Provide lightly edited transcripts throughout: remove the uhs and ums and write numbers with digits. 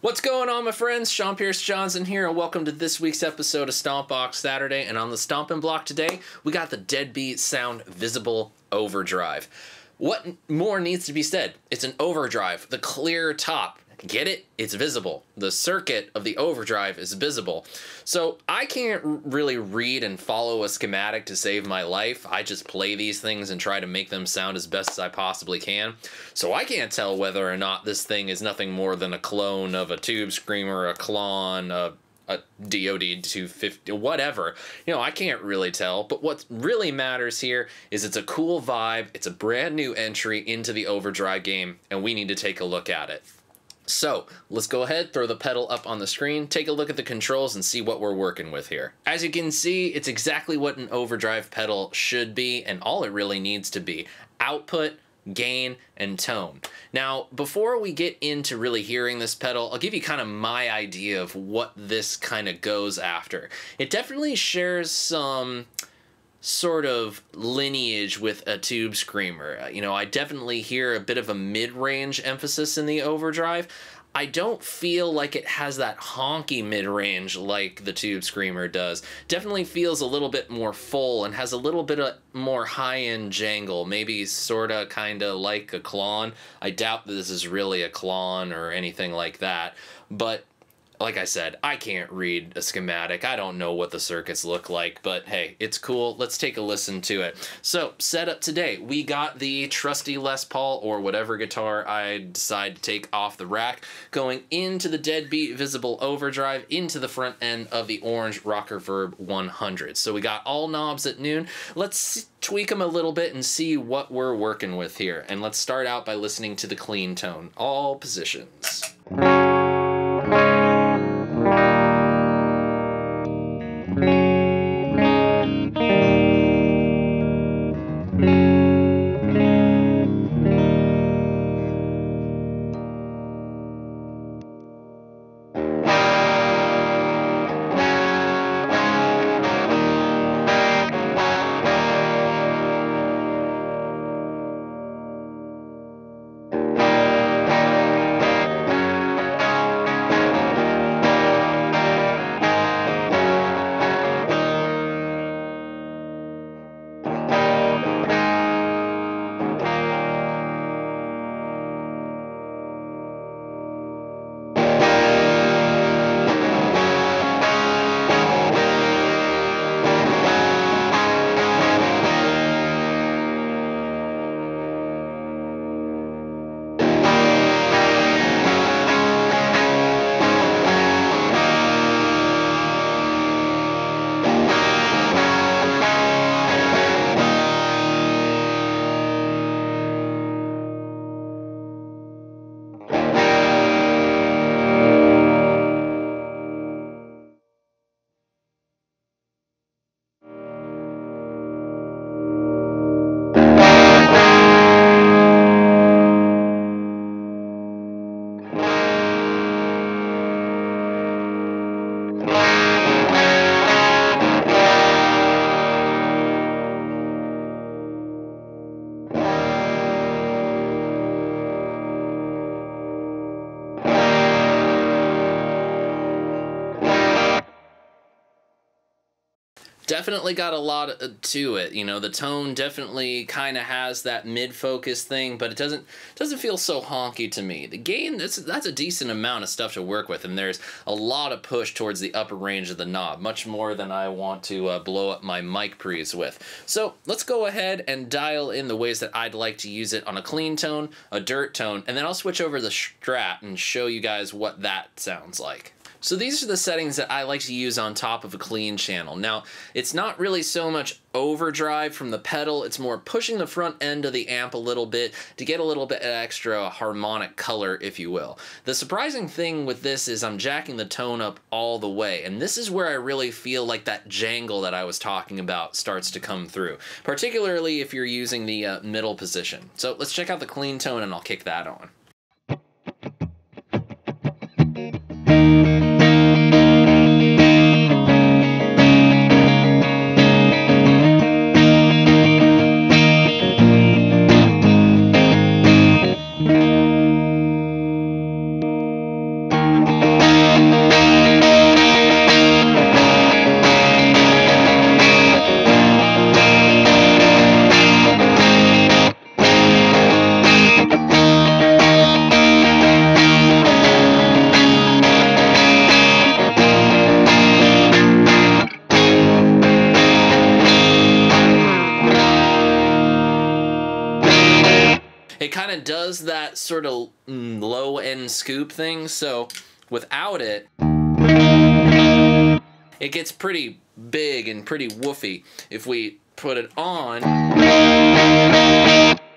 What's going on, my friends? SeanPierceJohnson here, and welcome to this week's episode of Stompbox Saturday. And on the stompin block today, we got the Deadbeat Sound Visible Overdrive. What more needs to be said? It's an overdrive, the clear top. Get it? It's visible. The circuit of the overdrive is visible. So I can't really read and follow a schematic to save my life. I just play these things and try to make them sound as best as I possibly can. So I can't tell whether or not this thing is nothing more than a clone of a Tube Screamer, a Klon, a DOD 250, whatever. You know, I can't really tell, but what really matters here is it's a cool vibe, it's a brand new entry into the overdrive game, and we need to take a look at it. So let's go ahead, throw the pedal up on the screen, take a look at the controls and see what we're working with here. As you can see, it's exactly what an overdrive pedal should be and all it really needs to be: output, gain, and tone. Now, before we get into really hearing this pedal, I'll give you kind of my idea of what this kind of goes after. It definitely shares some sort of lineage with a Tube Screamer. You know, I definitely hear a bit of a mid-range emphasis in the overdrive. I don't feel like it has that honky mid-range like the Tube Screamer does. Definitely feels a little bit more full and has a little bit of more high-end jangle, maybe sorta kinda like a Klon. I doubt that this is really a Klon or anything like that, but like I said, I can't read a schematic. I don't know what the circuits look like, but hey, it's cool. Let's take a listen to it. So, setup today. We got the trusty Les Paul, or whatever guitar I decide to take off the rack, going into the Deadbeat Visible Overdrive, into the front end of the orange Rocker Verb 100. So we got all knobs at noon. Let's tweak them a little bit and see what we're working with here. And let's start out by listening to the clean tone. All positions. Definitely got a lot to it. You know, the tone definitely kind of has that mid-focus thing, but it doesn't feel so honky to me. The gain, that's a decent amount of stuff to work with, and there's a lot of push towards the upper range of the knob, much more than I want to blow up my mic pre's with. So let's go ahead and dial in the ways that I'd like to use it on a clean tone, a dirt tone, and then I'll switch over to the Strat and show you guys what that sounds like. So these are the settings that I like to use on top of a clean channel. Now, it's not really so much overdrive from the pedal, it's more pushing the front end of the amp a little bit to get a little bit extra harmonic color, if you will. The surprising thing with this is I'm jacking the tone up all the way, and this is where I really feel like that jangle that I was talking about starts to come through, particularly if you're using the middle position. So let's check out the clean tone and I'll kick that on. kind of does that sort of low end scoop thing. So without it, it gets pretty big and pretty woofy. If we put it on,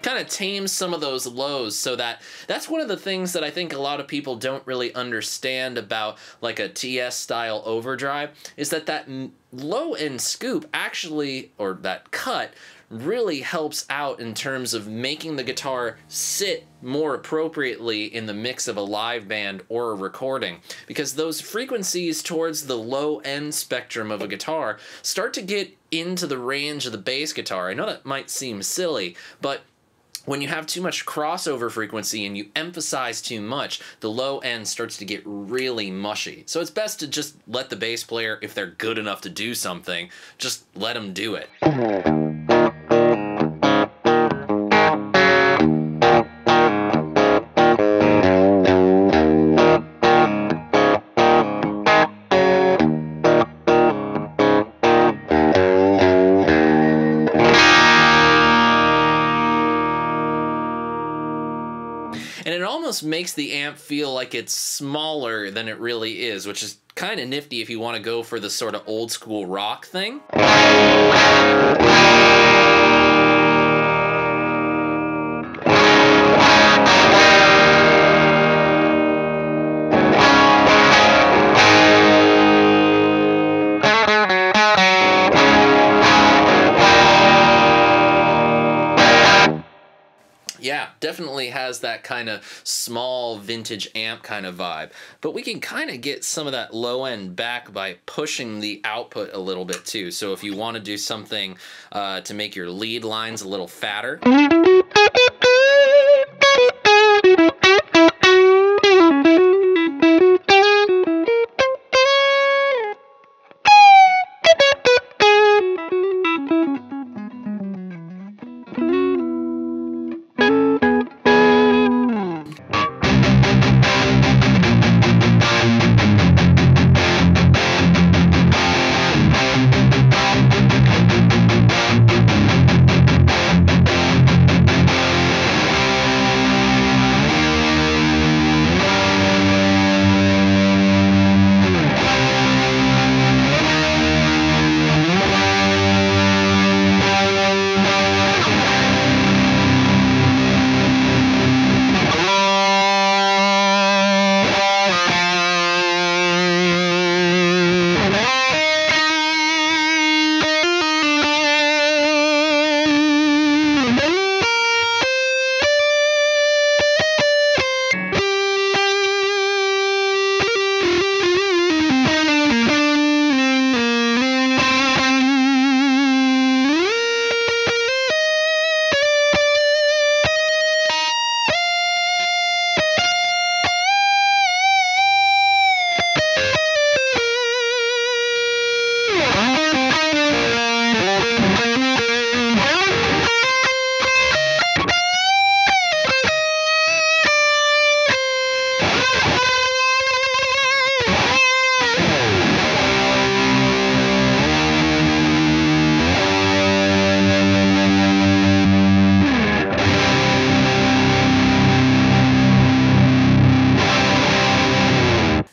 kind of tames some of those lows, so that's one of the things that I think a lot of people don't really understand about like a TS style overdrive, is that low end scoop actually, or that cut, really helps out in terms of making the guitar sit more appropriately in the mix of a live band or a recording, because those frequencies towards the low end spectrum of a guitar start to get into the range of the bass guitar. I know that might seem silly, but when you have too much crossover frequency and you emphasize too much, the low end starts to get really mushy. So it's best to just let the bass player, if they're good enough to do something, just let them do it. And it almost makes the amp feel like it's smaller than it really is, which is kind of nifty if you want to go for the sort of old school rock thing. Yeah, definitely has that kind of small vintage amp kind of vibe. But we can kind of get some of that low end back by pushing the output a little bit too. So if you want to do something to make your lead lines a little fatter.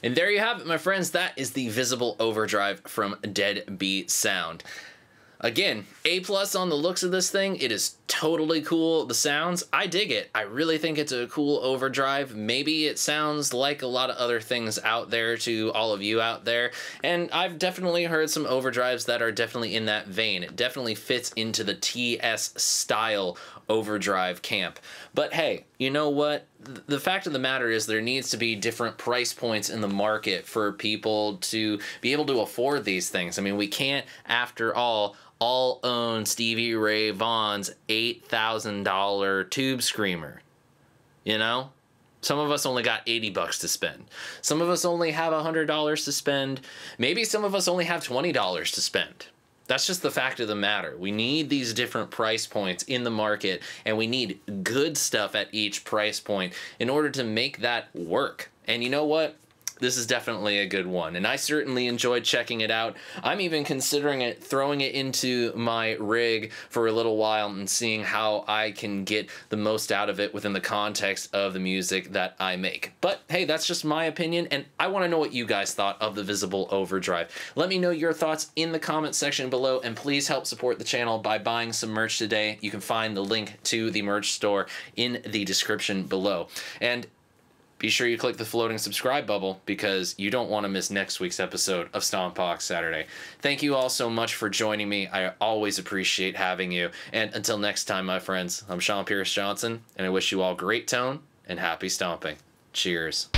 And there you have it, my friends. That is the Visible Overdrive from Deadbeat Sound. Again, A+ on the looks of this thing. It is totally cool. The sounds, I dig it. I really think it's a cool overdrive. Maybe it sounds like a lot of other things out there to all of you out there. And I've definitely heard some overdrives that are definitely in that vein. It definitely fits into the TS style overdrive camp. But hey, you know what? The fact of the matter is there needs to be different price points in the market for people to be able to afford these things. I mean, we can't, after all own Stevie Ray Vaughan's $8,000 tube screamer. You know? Some of us only got 80 bucks to spend. Some of us only have $100 to spend. Maybe some of us only have $20 to spend. That's just the fact of the matter. We need these different price points in the market, and we need good stuff at each price point in order to make that work. And you know what? this is definitely a good one, and I certainly enjoyed checking it out. I'm even considering throwing it into my rig for a little while and seeing how I can get the most out of it within the context of the music that I make. But hey, that's just my opinion, and I want to know what you guys thought of the Visible Overdrive. Let me know your thoughts in the comment section below, and please help support the channel by buying some merch today. You can find the link to the merch store in the description below. And be sure you click the floating subscribe bubble because you don't want to miss next week's episode of Stompbox Saturday. Thank you all so much for joining me. I always appreciate having you. And until next time, my friends, I'm SeanPierceJohnson, and I wish you all great tone and happy stomping. Cheers.